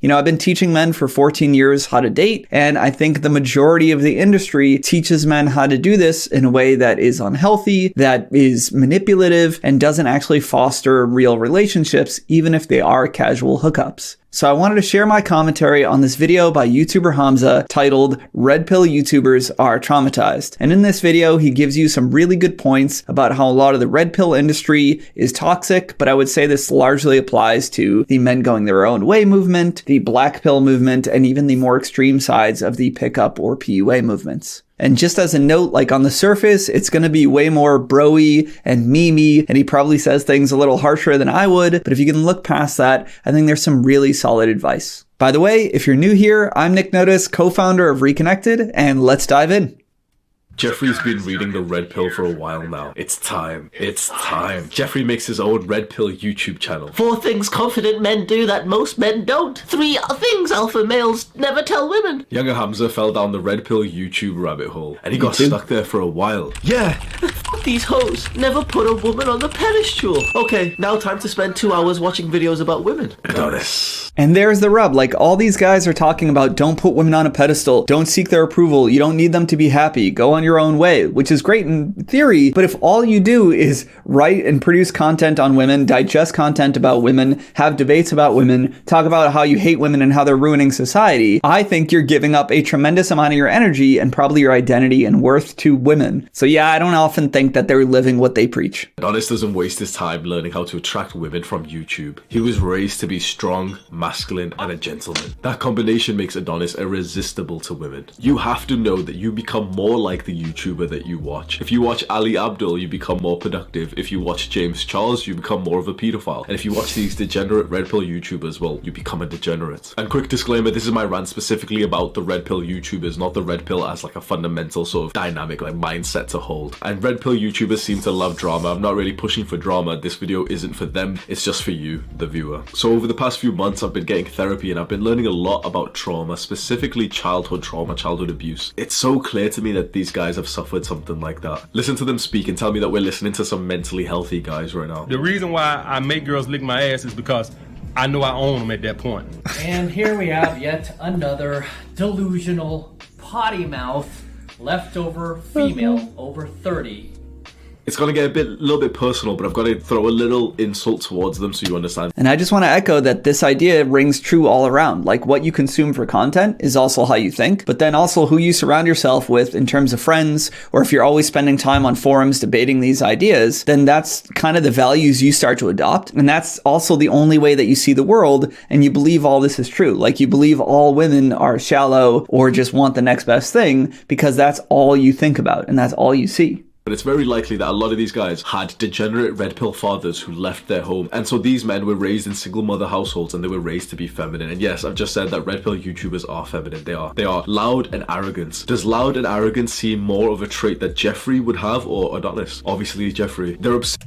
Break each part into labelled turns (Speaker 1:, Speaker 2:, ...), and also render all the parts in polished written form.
Speaker 1: You know, I've been teaching men for 14 years how to date, and I think the majority of the industry teaches men how to do this in a way that is unhealthy, that is manipulative, and doesn't actually foster real relationships, even if they are casual hookups. So I wanted to share my commentary on this video by YouTuber Hamza titled "Red Pill YouTubers Are Traumatized." And in this video, he gives you some really good points about how a lot of the red pill industry is toxic, but I would say this largely applies to the men going their own way movement, the black pill movement, and even the more extreme sides of the pickup or PUA movements. And just as a note, like on the surface, it's going to be way more bro-y and meme-y, and he probably says things a little harsher than I would, but if you can look past that, I think there's some really solid advice. By the way, if you're new here, I'm Nick Notas, co-founder of Reconnected, and let's dive in.
Speaker 2: Jeffrey's been reading the red pill for a while now. It's time. It's time. Jeffrey makes his own red pill YouTube channel.
Speaker 3: 4 things confident men do that most men don't. 3 things alpha males never tell women.
Speaker 2: Younger Hamza fell down the red pill YouTube rabbit hole, and he got stuck there for a while. Yeah!
Speaker 3: These hoes never put a woman on the pedestal. Okay, now time to spend 2 hours watching videos about women.
Speaker 2: Notice.
Speaker 1: And there's the rub. Like, all these guys are talking about don't put women on a pedestal, don't seek their approval, you don't need them to be happy, go on your own way, which is great in theory, but if all you do is write and produce content on women, digest content about women, have debates about women, talk about how you hate women and how they're ruining society, I think you're giving up a tremendous amount of your energy and probably your identity and worth to women. So yeah, I don't often think that they're living what they preach.
Speaker 2: Adonis doesn't waste his time learning how to attract women from YouTube. He was raised to be strong, masculine, and a gentleman. That combination makes Adonis irresistible to women. You have to know that you become more like the YouTuber that you watch. If you watch Ali Abdul, you become more productive. If you watch James Charles, you become more of a pedophile. And if you watch these degenerate red pill YouTubers, well, you become a degenerate. And quick disclaimer, this is my rant specifically about the red pill YouTubers, not the red pill as like a fundamental sort of dynamic like mindset to hold. And red pill YouTubers seem to love drama. I'm not really pushing for drama. This video isn't for them. It's just for you, the viewer. So over the past few months, I've been getting therapy and I've been learning a lot about trauma, specifically childhood trauma, childhood abuse. It's so clear to me that these guys have suffered something like that. Listen to them speak and tell me that we're listening to some mentally healthy guys right now.
Speaker 4: The reason why I make girls lick my ass is because I know I own them at that point.
Speaker 5: And here we have yet another delusional, potty mouth, leftover female over 30.
Speaker 2: It's gonna get a little bit personal, but I've got to throw a little insult towards them so you understand.
Speaker 1: And I just want to echo that this idea rings true all around. Like, what you consume for content is also how you think, but then also who you surround yourself with in terms of friends, or if you're always spending time on forums debating these ideas, then that's kind of the values you start to adopt. And that's also the only way that you see the world, and you believe all this is true. Like, you believe all women are shallow or just want the next best thing because that's all you think about and that's all you see.
Speaker 2: But it's very likely that a lot of these guys had degenerate red pill fathers who left their home. And so these men were raised in single mother households and they were raised to be feminine. And yes, I've just said that red pill YouTubers are feminine. They are loud and arrogant. Does loud and arrogant seem more of a trait that Jeffrey would have or Adonis? Obviously Jeffrey. They're obsessed.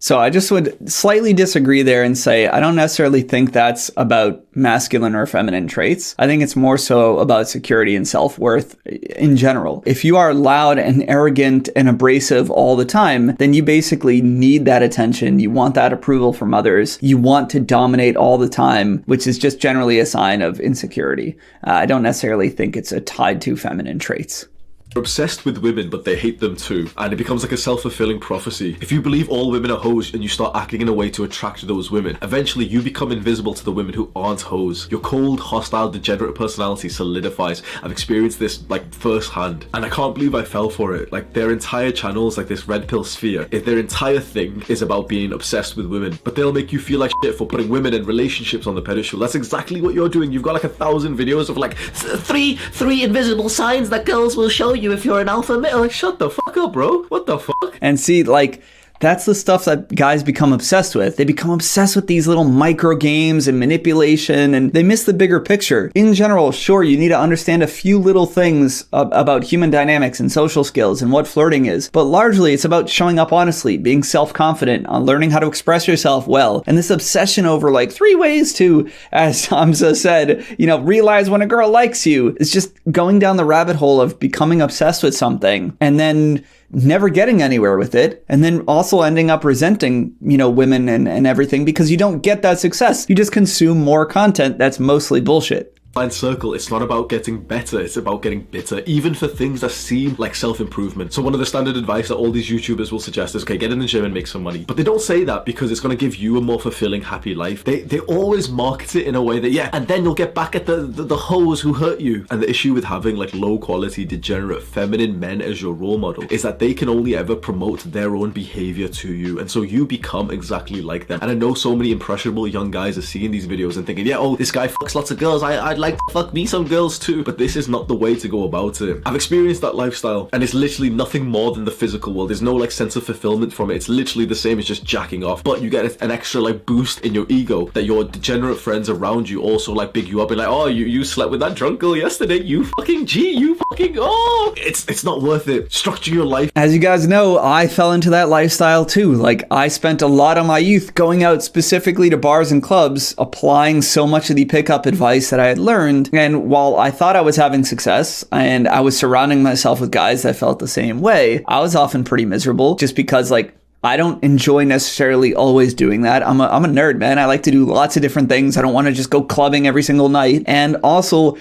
Speaker 1: So I just would slightly disagree there and say I don't necessarily think that's about masculine or feminine traits. I think it's more so about security and self-worth in general. If you are loud and arrogant and abrasive all the time, then you basically need that attention. You want that approval from others. You want to dominate all the time, which is just generally a sign of insecurity. I don't necessarily think it's tied to feminine traits.
Speaker 2: They're obsessed with women, but they hate them too. And it becomes like a self-fulfilling prophecy. If you believe all women are hoes and you start acting in a way to attract those women, eventually you become invisible to the women who aren't hoes. Your cold, hostile, degenerate personality solidifies. I've experienced this like firsthand. And I can't believe I fell for it. Like, their entire channel is like this red pill sphere. If their entire thing is about being obsessed with women, but they'll make you feel like shit for putting women and relationships on the pedestal. That's exactly what you're doing. You've got like 1,000 videos of like
Speaker 3: three invisible signs that girls will show you if you're an alpha male.
Speaker 2: Like, shut the fuck up, bro. What the fuck?
Speaker 1: And see, like, that's the stuff that guys become obsessed with. They become obsessed with these little micro games and manipulation, and they miss the bigger picture. In general, sure, you need to understand a few little things about human dynamics and social skills and what flirting is, but largely it's about showing up honestly, being self-confident, on learning how to express yourself well. And this obsession over like 3 ways to, as Hamza said, realize when a girl likes you, is just going down the rabbit hole of becoming obsessed with something and then never getting anywhere with it, and then also ending up resenting, women and everything because you don't get that success. You just consume more content that's mostly bullshit.
Speaker 2: Circle, it's not about getting better, it's about getting bitter, even for things that seem like self-improvement. So one of the standard advice that all these YouTubers will suggest is, okay, get in the gym and make some money. But they don't say that because it's going to give you a more fulfilling, happy life. They always market it in a way that, yeah, and then you'll get back at the hoes who hurt you. And the issue with having like low quality, degenerate, feminine men as your role model is that they can only ever promote their own behavior to you. And so you become exactly like them. And I know so many impressionable young guys are seeing these videos and thinking, yeah, oh, this guy fucks lots of girls. I'd like fuck me some girls too. But this is not the way to go about it. I've experienced that lifestyle and it's literally nothing more than the physical world. There's no like sense of fulfillment from it. It's literally the same as just jacking off, but you get an extra like boost in your ego that your degenerate friends around you also like big you up and like, oh, you slept with that drunk girl yesterday, you fucking G, you fucking, oh, it's not worth it. Structure your life.
Speaker 1: As you guys know, I fell into that lifestyle too. Like, I spent a lot of my youth going out specifically to bars and clubs, applying so much of the pickup advice that I had learned. And while I thought I was having success and I was surrounding myself with guys that felt the same way, I was often pretty miserable just because, like, I don't enjoy necessarily always doing that. I'm a nerd, man. I like to do lots of different things. I don't want to just go clubbing every single night. And also,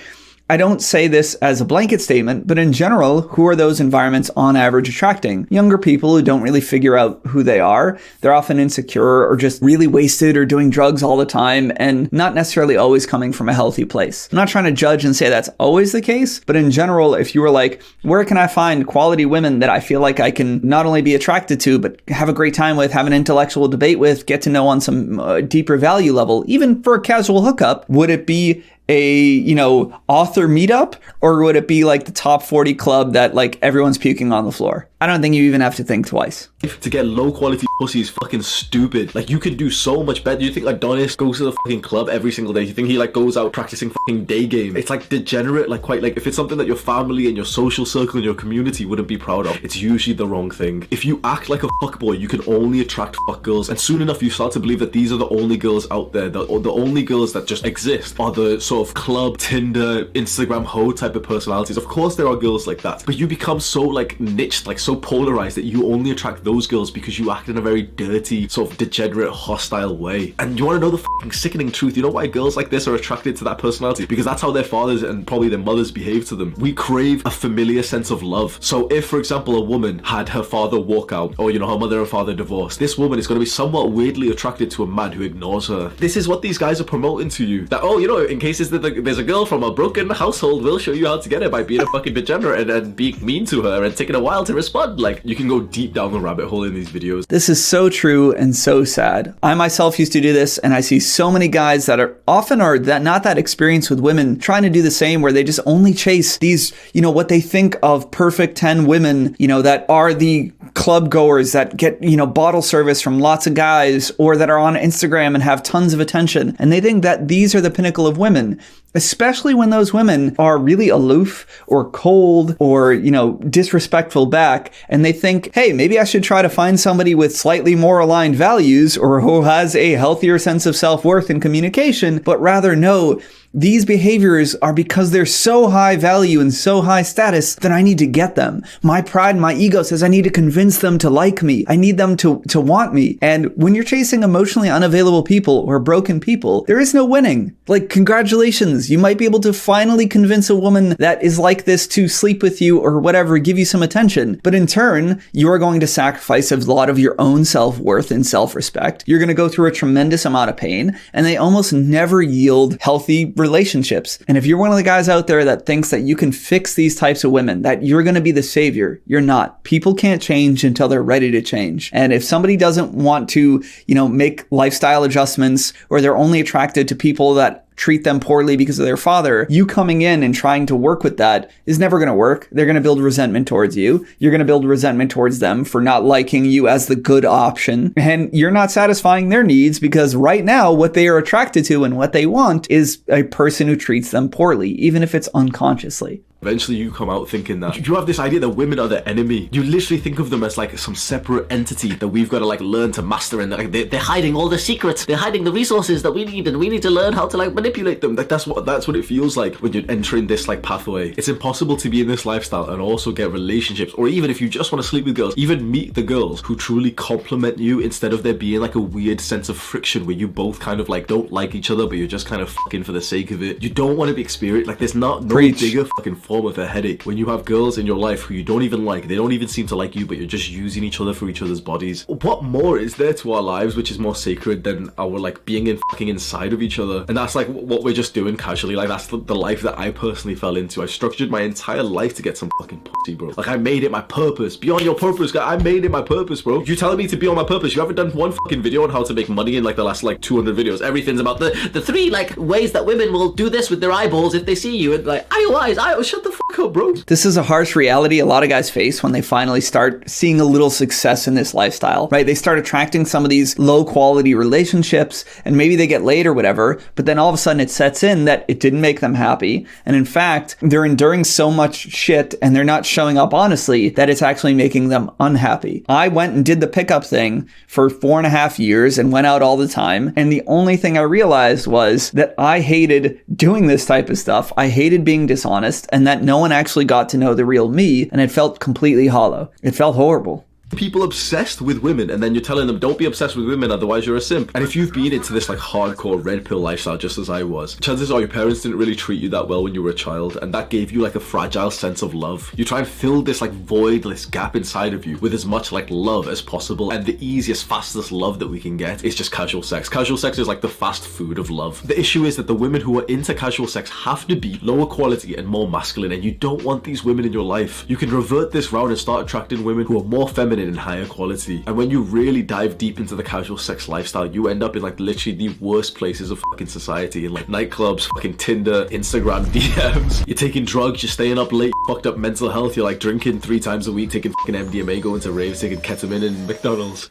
Speaker 1: I don't say this as a blanket statement, but in general, who are those environments on average attracting? Younger people who don't really figure out who they are. They're often insecure or just really wasted or doing drugs all the time and not necessarily always coming from a healthy place. I'm not trying to judge and say that's always the case, but in general, if you were like, where can I find quality women that I feel like I can not only be attracted to, but have a great time with, have an intellectual debate with, get to know on some deeper value level, even for a casual hookup, would it be a, author meetup, or would it be like the top 40 club that like everyone's puking on the floor? I don't think you even have to think twice.
Speaker 2: To get low quality pussy is fucking stupid. Like, you could do so much better. You think Adonis goes to the fucking club every single day? You think he like goes out practicing fucking day game? It's like degenerate, like quite like if it's something that your family and your social circle and your community wouldn't be proud of, it's usually the wrong thing. If you act like a fuckboy, you can only attract fuck girls, and soon enough you start to believe that these are the only girls out there, the only girls that just exist are the sort of club, Tinder, Instagram hoe type of personalities. Of course there are girls like that, but you become so like niched, like so polarized that you only attract those girls because you act in a very dirty, sort of degenerate, hostile way. And you want to know the fucking sickening truth? You know why girls like this are attracted to that personality? Because that's how their fathers and probably their mothers behave to them. We crave a familiar sense of love. So if, for example, a woman had her father walk out, or her mother and father divorced, this woman is going to be somewhat weirdly attracted to a man who ignores her. This is what these guys are promoting to you. That, oh, in cases that there's a girl from a broken household, we'll show you how to get her by being a fucking degenerate and being mean to her and taking a while to respond. Like, you can go deep down the rabbit hole in these videos.
Speaker 1: This is so true and so sad. I myself used to do this, and I see so many guys that are often not that experienced with women trying to do the same, where they just only chase these, what they think of perfect 10 women, that are the club goers that get, bottle service from lots of guys, or that are on Instagram and have tons of attention. And they think that these are the pinnacle of women, especially when those women are really aloof or cold or, disrespectful back. And they think, hey, maybe I should try to find somebody with slightly more aligned values or who has a healthier sense of self-worth and communication, but rather no, these behaviors are because they're so high value and so high status that I need to get them. My pride and my ego says I need to convince them to like me. I need them to want me. And when you're chasing emotionally unavailable people or broken people, there is no winning. Like, congratulations. You might be able to finally convince a woman that is like this to sleep with you or whatever, give you some attention. But in turn, you are going to sacrifice a lot of your own self-worth and self-respect. You're going to go through a tremendous amount of pain, and they almost never yield healthy relationships. And if you're one of the guys out there that thinks that you can fix these types of women, that you're going to be the savior, you're not. People can't change until they're ready to change. And if somebody doesn't want to, make lifestyle adjustments, or they're only attracted to people that treat them poorly because of their father, you coming in and trying to work with that is never going to work. They're going to build resentment towards you. You're going to build resentment towards them for not liking you as the good option. And you're not satisfying their needs, because right now what they are attracted to and what they want is a person who treats them poorly, even if it's unconsciously.
Speaker 2: Eventually you come out thinking that you have this idea that women are the enemy. You literally think of them as like some separate entity that we've got to like learn to master, and like they're hiding all the secrets, they're hiding the resources that we need, and we need to learn how to like manipulate them. Like that's what it feels like when you're entering this like pathway. It's impossible to be in this lifestyle and also get relationships, or even if you just want to sleep with girls, even meet the girls who truly compliment you, instead of there being like a weird sense of friction where you both kind of like don't like each other but you're just kind of fucking for the sake of it. You don't want to be experienced. Like there's no bigger fucking form of a headache when you have girls in your life who you don't even like, they don't even seem to like you, but you're just using each other for each other's bodies. What more is there to our lives which is more sacred than our like being in fucking inside of each other? And that's like what we're just doing casually. Like that's the life that I personally fell into. I structured my entire life to get some fucking pussy, bro. Like I made it my purpose. Beyond your purpose, guy. I made it my purpose, bro. You telling me to be on my purpose? You haven't done one fucking video on how to make money in like the last like 200 videos. Everything's about the 3 like ways that women will do this with their eyeballs if they see you, and like IOIs, shut the fuck up, bro.
Speaker 1: This is a harsh reality a lot of guys face when they finally start seeing a little success in this lifestyle, right? They start attracting some of these low quality relationships and maybe they get laid or whatever, but then all of a sudden it sets in that it didn't make them happy. And in fact, they're enduring so much shit and they're not showing up honestly that it's actually making them unhappy. I went and did the pickup thing for 4.5 years and went out all the time. And the only thing I realized was that I hated doing this type of stuff. I hated being dishonest and that no one actually got to know the real me. And it felt completely hollow. It felt horrible.
Speaker 2: People obsessed with women, and then you're telling them don't be obsessed with women, otherwise you're a simp. And if you've been into this like hardcore red pill lifestyle just as I was, chances are your parents didn't really treat you that well when you were a child, and that gave you like a fragile sense of love. You try and fill this like void, this gap inside of you with as much like love as possible, and the easiest, fastest love that we can get is just casual sex. Casual sex is like the fast food of love. The issue is that the women who are into casual sex have to be lower quality and more masculine, and you don't want these women in your life. You can revert this round and start attracting women who are more feminine and higher quality. And when you really dive deep into the casual sex lifestyle, you end up in like literally the worst places of fucking society, in like nightclubs, fucking Tinder, Instagram DMs. You're taking drugs, you're staying up late, fucked up mental health, you're like drinking 3 times a week, taking fucking MDMA, going to raves, taking ketamine and McDonald's.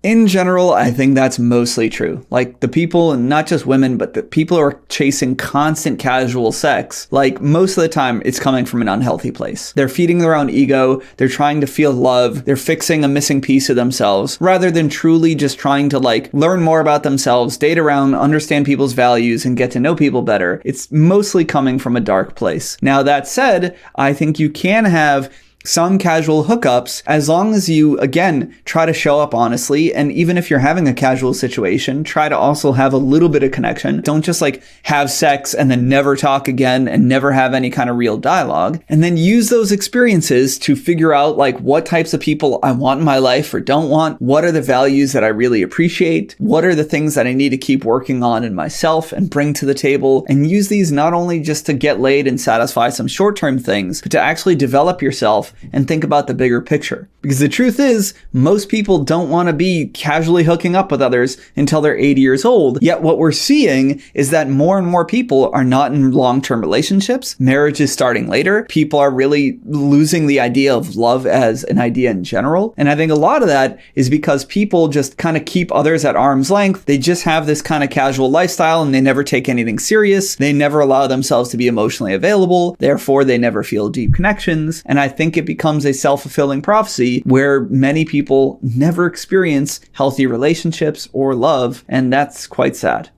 Speaker 1: In general, I think that's mostly true. Like the people, and not just women, but the people who are chasing constant casual sex, like most of the time it's coming from an unhealthy place. They're feeding their own ego, they're trying to feel love, they're fixing a missing piece of themselves, rather than truly just trying to like learn more about themselves, date around, understand people's values, and get to know people better. It's mostly coming from a dark place. Now that said, I think you can have some casual hookups as long as you, again, try to show up honestly. And even if you're having a casual situation, try to also have a little bit of connection. Don't just like have sex and then never talk again and never have any kind of real dialogue. And then use those experiences to figure out like what types of people I want in my life or don't want. What are the values that I really appreciate? What are the things that I need to keep working on in myself and bring to the table? And use these not only just to get laid and satisfy some short-term things, but to actually develop yourself and think about the bigger picture. Because the truth is, most people don't want to be casually hooking up with others until they're 80 years old. Yet what we're seeing is that more and more people are not in long-term relationships. Marriage is starting later. People are really losing the idea of love as an idea in general. And I think a lot of that is because people just kind of keep others at arm's length. They just have this kind of casual lifestyle and they never take anything serious. They never allow themselves to be emotionally available. Therefore, they never feel deep connections. And I think it becomes a self-fulfilling prophecy where many people never experience healthy relationships or love, and that's quite sad.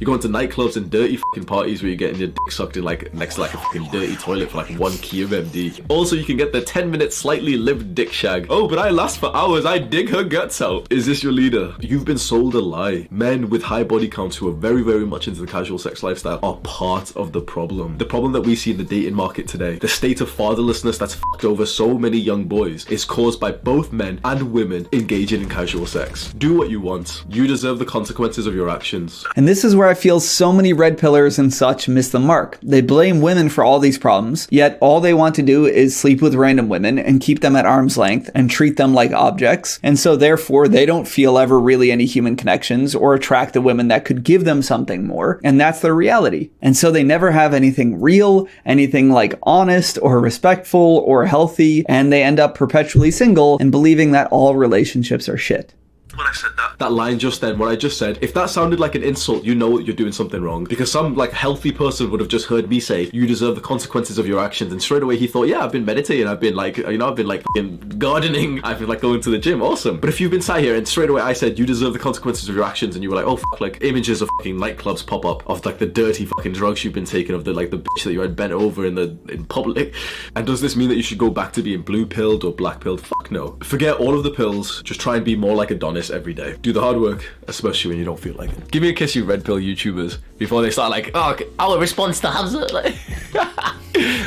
Speaker 2: You're going to nightclubs and dirty fucking parties where you're getting your dick sucked in like next to like a fucking dirty toilet for like 1 key of MD. Also, you can get the 10-minute slightly lived dick shag. Oh, but I last for hours. I dig her guts out. Is this your leader? You've been sold a lie. Men with high body counts who are very, very much into the casual sex lifestyle are part of the problem. The problem that we see in the dating market today, the state of fatherlessness that's fucked over so many young boys, is caused by both men and women engaging in casual sex. Do what you want. You deserve the consequences of your actions.
Speaker 1: And this is where I feel so many red pillars and such miss the mark. They blame women for all these problems, yet all they want to do is sleep with random women and keep them at arm's length and treat them like objects. And so therefore they don't feel ever really any human connections or attract the women that could give them something more. And that's their reality. And so they never have anything real, anything like honest or respectful or healthy. And they end up perpetually single and believing that all relationships are shit.
Speaker 2: When I said that, That line just then, what I just said, if that sounded like an insult, you know you're doing something wrong. Because some like healthy person would have just heard me say, you deserve the consequences of your actions. And straight away he thought, yeah, I've been meditating. I've been like, I've been like gardening. I've been like going to the gym. Awesome. But if you've been sat here and straight away I said, you deserve the consequences of your actions. And you were like, oh, fuck, like images of fucking nightclubs pop up of like the dirty fucking drugs you've been taking, of the like the bitch that you had bent over in public. And does this mean that you should go back to being blue pilled or black pilled? Fuck no. Forget all of the pills. Just try and be more like Adonis every day. Do the hard work, especially when you don't feel like it. Give me a kiss, you red pill YouTubers, before they start like, oh, our response to Hamza. Like,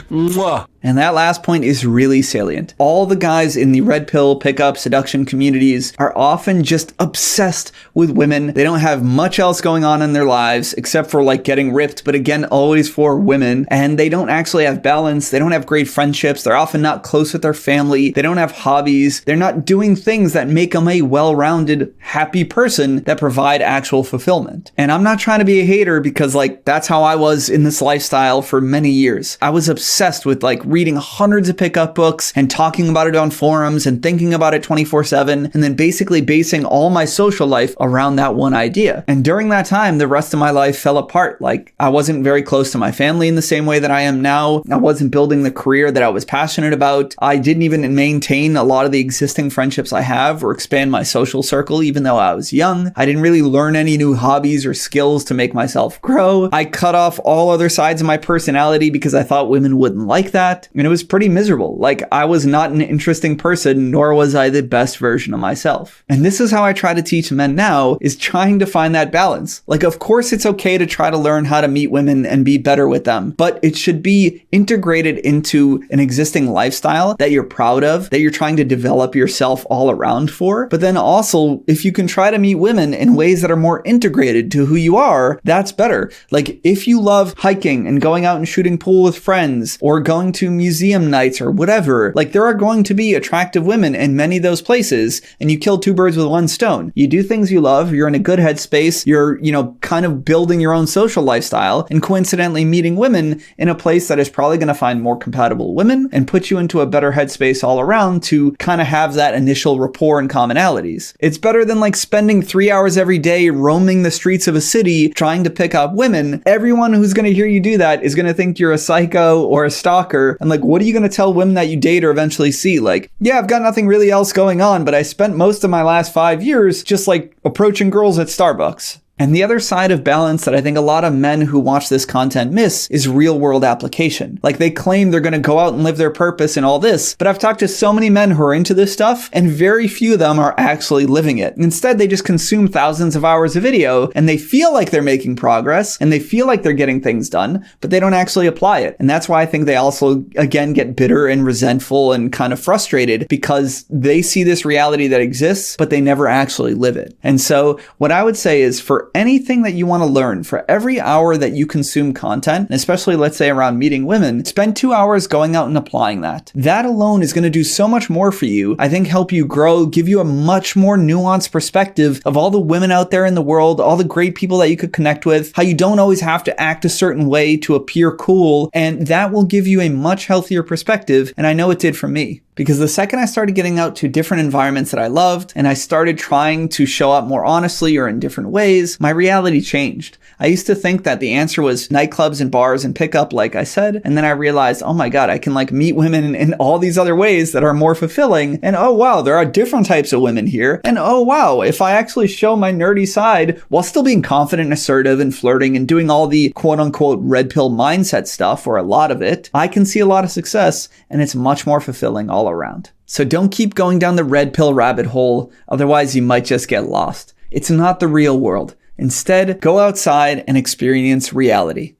Speaker 2: mwah.
Speaker 1: And that last point is really salient. All the guys in the red pill, pickup, seduction communities are often just obsessed with women. They don't have much else going on in their lives except for like getting ripped, but again, always for women. And they don't actually have balance. They don't have great friendships. They're often not close with their family. They don't have hobbies. They're not doing things that make them a well-rounded, happy person that provide actual fulfillment. And I'm not trying to be a hater because like that's how I was in this lifestyle for many years. I was obsessed with like reading hundreds of pickup books and talking about it on forums and thinking about it 24/7 and then basically basing all my social life around that one idea. And during that time, the rest of my life fell apart. Like I wasn't very close to my family in the same way that I am now. I wasn't building the career that I was passionate about. I didn't even maintain a lot of the existing friendships I have or expand my social circle even though I was young. I didn't really learn any new hobbies or skills to make myself grow. I cut off all other sides of my personality because I thought women wouldn't like that. And it was pretty miserable. Like I was not an interesting person, nor was I the best version of myself. And this is how I try to teach men now, is trying to find that balance. Like, of course it's okay to try to learn how to meet women and be better with them, but it should be integrated into an existing lifestyle that you're proud of, that you're trying to develop yourself all around for. But then also, if you can try to meet women in ways that are more integrated to who you are, that's better. Like if you love hiking and going out and shooting pool with friends or going to museum nights or whatever, like there are going to be attractive women in many of those places and you kill two birds with one stone. You do things you love, you're in a good headspace, you're, kind of building your own social lifestyle and coincidentally meeting women in a place that is probably going to find more compatible women and put you into a better headspace all around to kind of have that initial rapport and commonalities. It's better than like spending 3 hours every day roaming the streets of a city trying to pick up women. Everyone who's going to hear you do that is going to think you're a psycho or a stalker. And like, what are you going to tell women that you date or eventually see? Like, yeah, I've got nothing really else going on, but I spent most of my last 5 years just like approaching girls at Starbucks. And the other side of balance that I think a lot of men who watch this content miss is real world application. Like they claim they're going to go out and live their purpose and all this, but I've talked to so many men who are into this stuff and very few of them are actually living it. Instead, they just consume thousands of hours of video and they feel like they're making progress and they feel like they're getting things done, but they don't actually apply it. And that's why I think they also, again, get bitter and resentful and kind of frustrated because they see this reality that exists, but they never actually live it. And so what I would say is for anything that you want to learn, for every hour that you consume content, and especially let's say around meeting women, spend 2 hours going out and applying that. That alone is going to do so much more for you. I think help you grow, give you a much more nuanced perspective of all the women out there in the world, all the great people that you could connect with, how you don't always have to act a certain way to appear cool. And that will give you a much healthier perspective. And I know it did for me. Because the second I started getting out to different environments that I loved and I started trying to show up more honestly or in different ways, my reality changed. I used to think that the answer was nightclubs and bars and pickup, like I said. And then I realized, oh my God, I can like meet women in all these other ways that are more fulfilling. And oh wow, there are different types of women here. And oh wow, if I actually show my nerdy side while still being confident and assertive and flirting and doing all the quote unquote red pill mindset stuff, or a lot of it, I can see a lot of success and it's much more fulfilling all around. So don't keep going down the red pill rabbit hole. Otherwise you might just get lost. It's not the real world. Instead, go outside and experience reality.